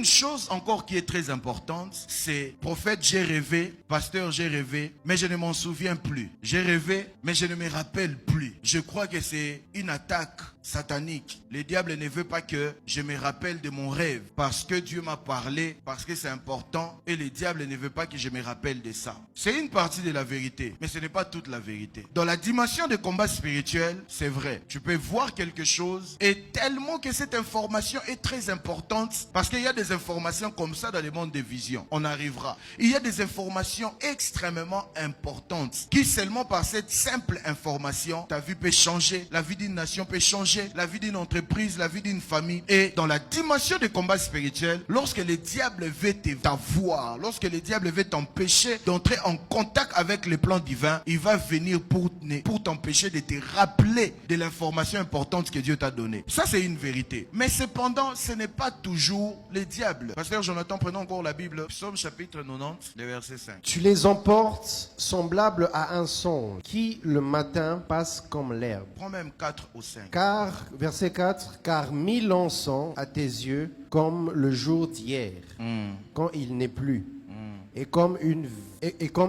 Une chose encore qui est très importante, c'est prophète, j'ai rêvé, pasteur, j'ai rêvé, mais je ne m'en souviens plus. J'ai rêvé, mais je ne me rappelle plus. Je crois que c'est une attaque satanique. Le diable ne veut pas que je me rappelle de mon rêve parce que Dieu m'a parlé, parce que c'est important, et le diable ne veut pas que je me rappelle de ça. C'est une partie de la vérité, mais ce n'est pas toute la vérité. Dans la dimension de combat spirituel, c'est vrai. Tu peux voir quelque chose et tellement que cette information est très importante parce qu'il y a des informations comme ça dans le monde des visions. On arrivera. Il y a des informations extrêmement importantes qui seulement par cette simple information, ta vie peut changer, la vie d'une nation peut changer, la vie d'une entreprise, la vie d'une famille. Et dans la dimension de combat spirituel, lorsque le diable veut t'avoir, lorsque le diable veut t'empêcher d'entrer en contact avec les plans divins, il va venir pour t'empêcher de te rappeler de l'information importante que Dieu t'a donnée. Ça, c'est une vérité. Mais cependant, ce n'est pas toujours le diable. Pasteur Jonathan, prenons encore la Bible. Psaume chapitre 90, le verset 5. Tu les emportes semblables à un songe qui le matin passe comme l'herbe. Prends même 4 ou 5. Verset 4, car 1000 ans sont à tes yeux comme le jour d'hier, quand il n'est plus, et comme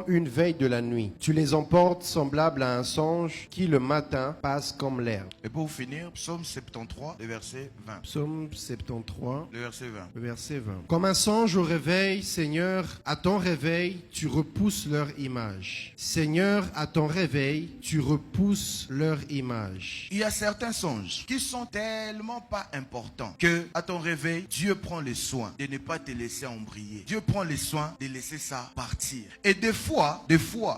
une veille de la nuit. Tu les emportes semblables à un songe qui le matin passe comme l'herbe. Et pour finir, psaume 73, le verset 20. Psaume 73, Le verset 20. le verset 20. Comme un songe au réveil, Seigneur, à ton réveil, tu repousses leur image. Seigneur, à ton réveil, tu repousses leur image. Il y a certains songes qui sont tellement pas importants que à ton réveil, Dieu prend le soin de ne pas te laisser embrayer. Dieu prend le soin de laisser ça partir. Et des fois,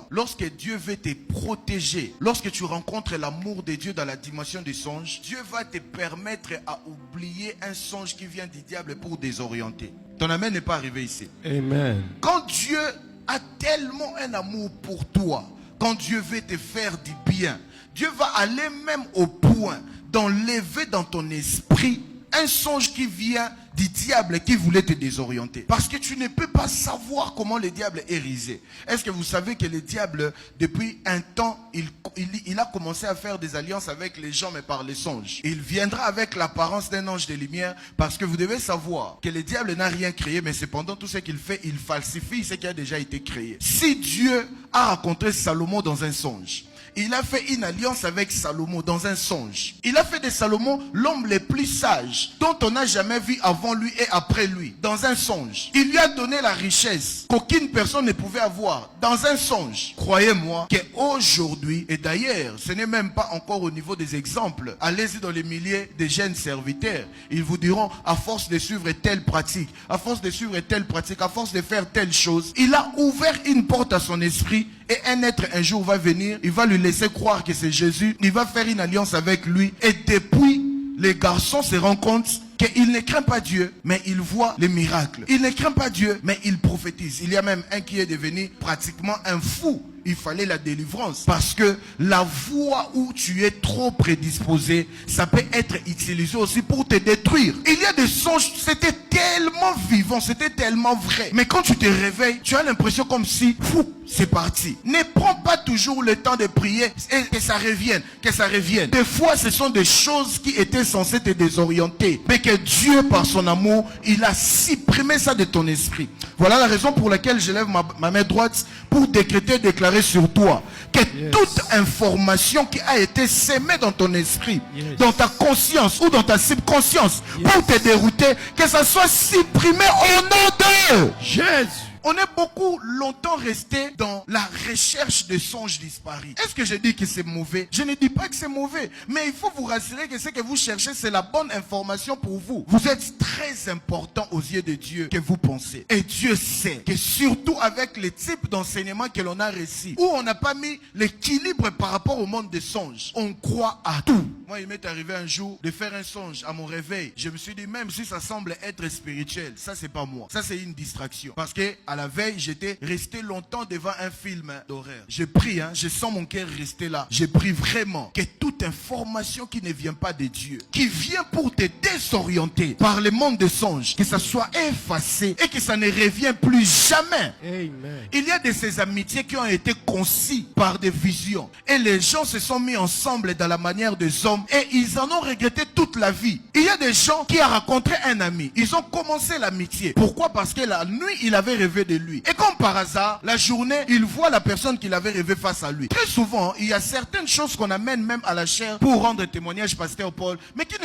lorsque Dieu veut te protéger, lorsque tu rencontres l'amour de Dieu dans la dimension du songe, Dieu va te permettre à oublier un songe qui vient du diable pour désorienter. Ton amen n'est pas arrivé ici. Amen. Quand Dieu a tellement un amour pour toi, quand Dieu veut te faire du bien, Dieu va aller même au point d'enlever dans ton esprit un songe qui vient du diable qui voulait te désorienter. Parce que tu ne peux pas savoir comment le diable est risé. Est-ce que vous savez que le diable, depuis un temps, il a commencé à faire des alliances avec les gens, mais par les songes. Il viendra avec l'apparence d'un ange de lumière, parce que vous devez savoir que le diable n'a rien créé, mais cependant tout ce qu'il fait, il falsifie ce qui a déjà été créé. Si Dieu a rencontré Salomon dans un songe, il a fait une alliance avec Salomon dans un songe. Il a fait de Salomon l'homme le plus sage dont on n'a jamais vu avant lui et après lui, dans un songe. Il lui a donné la richesse qu'aucune personne ne pouvait avoir dans un songe. Croyez-moi qu'aujourd'hui, et d'ailleurs, ce n'est même pas encore au niveau des exemples, allez-y dans les milliers de jeunes serviteurs, ils vous diront, à force de suivre telle pratique, à force de suivre telle pratique, à force de faire telle chose, il a ouvert une porte à son esprit. Et un être un jour va venir, il va lui laisser croire que c'est Jésus, il va faire une alliance avec lui. Et depuis, les garçons se rendent compte qu'il ne craint pas Dieu, mais il voit les miracles. Il ne craint pas Dieu, mais il prophétise. Il y a même un qui est devenu pratiquement un fou. Il fallait la délivrance. Parce que la voie où tu es trop prédisposé, ça peut être utilisé aussi pour te détruire. Il y a des songes, c'était tellement vivant, c'était tellement vrai. Mais quand tu te réveilles, tu as l'impression comme si, fou, c'est parti. Ne prends pas toujours le temps de prier et que ça revienne, que ça revienne. Des fois, ce sont des choses qui étaient censées te désorienter. Mais que Dieu, par son amour, il a supprimé ça de ton esprit. Voilà la raison pour laquelle je lève ma main droite pour déclarer sur toi que toute information qui a été sémée dans ton esprit, dans ta conscience ou dans ta subconscience pour te dérouter, que ça soit supprimé au nom de Jésus. On est beaucoup longtemps resté dans la recherche de songes disparus. Est-ce que je dis que c'est mauvais? Je ne dis pas que c'est mauvais. Mais il faut vous rassurer que ce que vous cherchez, c'est la bonne information pour vous. Vous êtes très important aux yeux de Dieu que vous pensez. Et Dieu sait que surtout avec les types d'enseignements que l'on a reçus, où on n'a pas mis l'équilibre par rapport au monde des songes, on croit à tout. Moi, il m'est arrivé un jour de faire un songe à mon réveil. Je me suis dit, même si ça semble être spirituel, ça c'est pas moi. Ça c'est une distraction. Parce que à la veille, j'étais resté longtemps devant un film d'horreur. Je prie, je sens mon cœur rester là. Je prie vraiment que toute information qui ne vient pas de Dieu, qui vient pour te désorienter par le monde des songes, que ça soit effacé et que ça ne revienne plus jamais. Amen. Il y a de ces amitiés qui ont été conçues par des visions. Et les gens se sont mis ensemble dans la manière de zombies. homme et ils en ont regretté toute la vie. Il y a des gens qui ont rencontré un ami. Ils ont commencé l'amitié. Pourquoi? Parce que la nuit, il avait rêvé de lui. Et comme par hasard, la journée, il voit la personne qu'il avait rêvé face à lui. Très souvent, il y a certaines choses qu'on amène même à la chair pour rendre témoignage, pasteur Paul, mais qui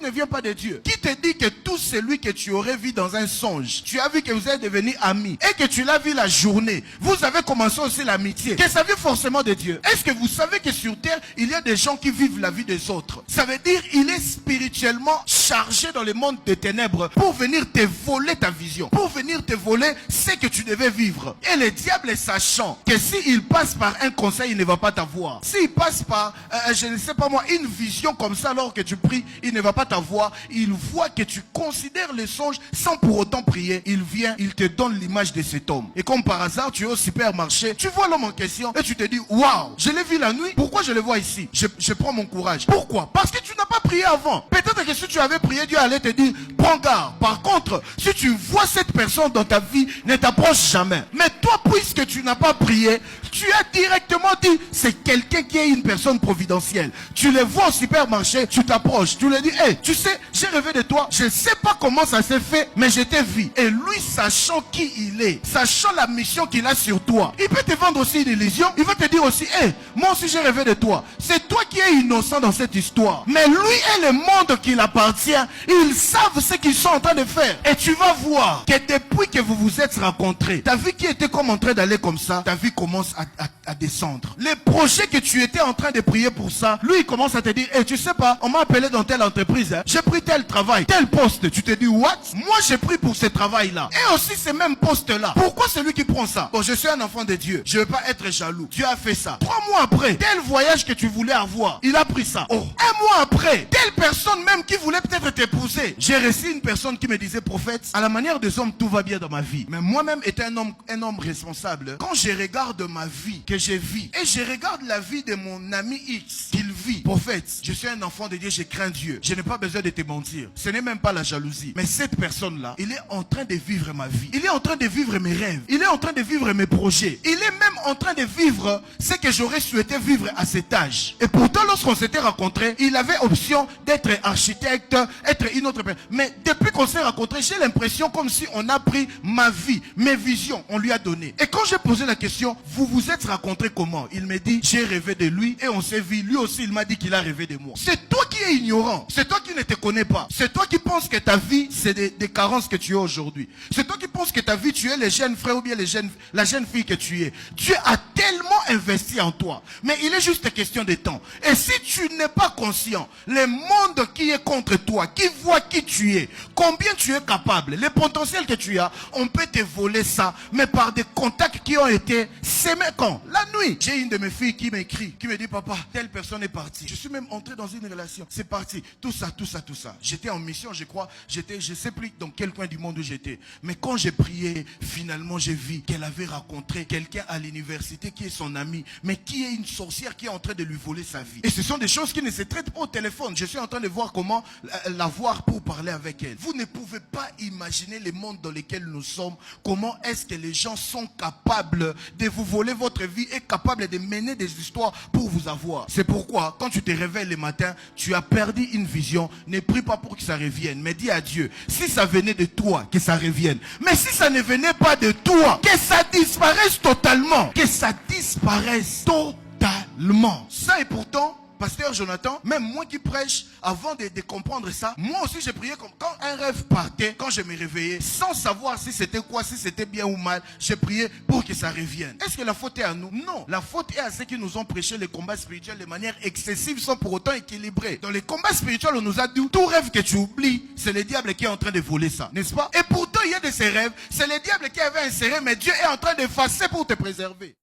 ne viennent pas de Dieu. Qui te dit que tout celui que tu aurais vu dans un songe, tu as vu que vous êtes devenus amis et que tu l'as vu la journée, vous avez commencé aussi l'amitié, que ça vient forcément de Dieu. Est-ce que vous savez que sur terre, il y a des gens qui vivent la vie des autres? Ça veut dire il est spirituellement chargé dans le monde des ténèbres pour venir te voler ta vision, pour venir te voler ce que tu devais vivre. Et le diable, sachant que s'il passe par un conseil, il ne va pas t'avoir. S'il passe par, je ne sais pas moi, une vision comme ça alors que tu pries, il ne va pas t'avoir. Il voit que tu considères les songes sans pour autant prier. Il vient, il te donne l'image de cet homme. Et comme par hasard, tu es au supermarché, tu vois l'homme en question et tu te dis, waouh, je l'ai vu la nuit, pourquoi je le vois ici? Je prends mon courage. Pourquoi? Parce que tu n'as pas prié avant. Peut-être que si tu avais prié, Dieu allait te dire, prends garde. Par contre, si tu vois cette personne dans ta vie, ne t'approche jamais. Mais toi, puisque tu n'as pas prié, tu as directement dit, c'est quelqu'un qui est une personne providentielle. Tu le vois au supermarché, tu t'approches, tu lui dis, hey, tu sais, j'ai rêvé de toi, je ne sais pas comment ça s'est fait, mais je t'ai vu. Et lui, sachant qui il est, sachant la mission qu'il a sur toi, il peut te vendre aussi une illusion, il va te dire aussi, hey, moi aussi j'ai rêvé de toi. C'est toi qui es innocent dans cette histoire. Mais lui et le monde qui l'appartient, ils savent ce qu'ils sont en train de faire. Et tu vas voir que depuis que vous vous êtes rencontrés, ta vie qui était comme en train d'aller comme ça, ta vie commence à descendre. Les projets que tu étais en train de prier pour ça, lui il commence à te dire, hey, tu sais pas, on m'a appelé dans telle entreprise, hein, j'ai pris tel travail, tel poste. Tu te dis, what? Moi j'ai pris pour ce travail-là. Et aussi ces mêmes postes-là. Pourquoi celui qui prend ça? Bon, je suis un enfant de Dieu, je ne veux pas être jaloux. Dieu a fait ça. 3 mois après, tel voyage que tu voulais avoir, il a pris ça. Oh, 1 mois après, telle personne même qui voulait peut-être t'épouser. J'ai reçu une personne qui me disait, prophète, à la manière des hommes, tout va bien dans ma vie. Mais moi-même étant un homme responsable, quand je regarde ma vie que je vis et je regarde la vie de mon ami X qu'il vit, prophète, je suis un enfant de Dieu, je crains Dieu. Je n'ai pas besoin de te mentir. Ce n'est même pas la jalousie. Mais cette personne-là, il est en train de vivre ma vie. Il est en train de vivre mes rêves. Il est en train de vivre mes projets. Il est même en train de vivre ce que j'aurais souhaité vivre à cet âge. Et pourtant, lorsqu'on s'était rencontrés, il avait option d'être architecte, être une autre personne. Mais depuis qu'on s'est rencontrés, j'ai l'impression comme si on a pris ma vie, mes visions, on lui a donné. Et quand j'ai posé la question, vous vous êtes rencontrés comment? Il me dit, j'ai rêvé de lui et on s'est vu. Lui aussi, il m'a dit qu'il a rêvé de moi. C'est toi qui es ignorant. C'est toi qui ne te connais pas. C'est toi qui penses que ta vie, c'est des carences que tu as aujourd'hui. C'est toi qui penses que ta vie, tu es le jeune frère ou bien la jeune fille que tu es. Dieu a tellement investi en toi. Mais il est juste question de temps. Et si tu n'es pas conscient, le monde qui est contre toi, qui voit qui tu es, combien tu es capable, le potentiel que tu as, on peut te voler ça, mais par des contacts qui ont été sémés quand? La nuit. J'ai une de mes filles qui m'écrit, qui me dit, papa, telle personne est partie. Je suis même entré dans une relation. C'est parti. Tout ça. J'étais en mission, je crois. Je sais plus dans quel coin du monde où j'étais. Mais quand j'ai prié, finalement, j'ai vu qu'elle avait rencontré quelqu'un à l'université qui est son ami, mais qui est une sorcière qui est en train de lui voler sa vie. Et ce sont des choses qui ne se traitent pas au téléphone. Je suis en train de voir comment la voir pour parler avec elle. Vous ne pouvez pas imaginer le monde dans lequel nous sommes. Comment est-ce que les gens sont capables de vous voler votre vie et capables de mener des histoires pour vous avoir. C'est pourquoi, quand tu te réveilles le matin, tu as perdu une vision. Ne prie pas pour que ça revienne, mais dis à Dieu, si ça venait de toi, que ça revienne. Mais si ça ne venait pas de toi, que ça disparaisse totalement. Que ça disparaisse totalement. Ça et pourtant, Pasteur Jonathan, même moi qui prêche, avant de comprendre ça, moi aussi j'ai prié comme quand un rêve partait, quand je me réveillais, sans savoir si c'était quoi, si c'était bien ou mal, j'ai prié pour que ça revienne. Est-ce que la faute est à nous? Non. La faute est à ceux qui nous ont prêché les combats spirituels de manière excessive, sans pour autant équilibrer. Dans les combats spirituels, on nous a dit, tout rêve que tu oublies, c'est le diable qui est en train de voler ça, n'est-ce pas? Et pourtant, il y a de ces rêves, c'est le diable qui avait inséré, mais Dieu est en train d'effacer pour te préserver.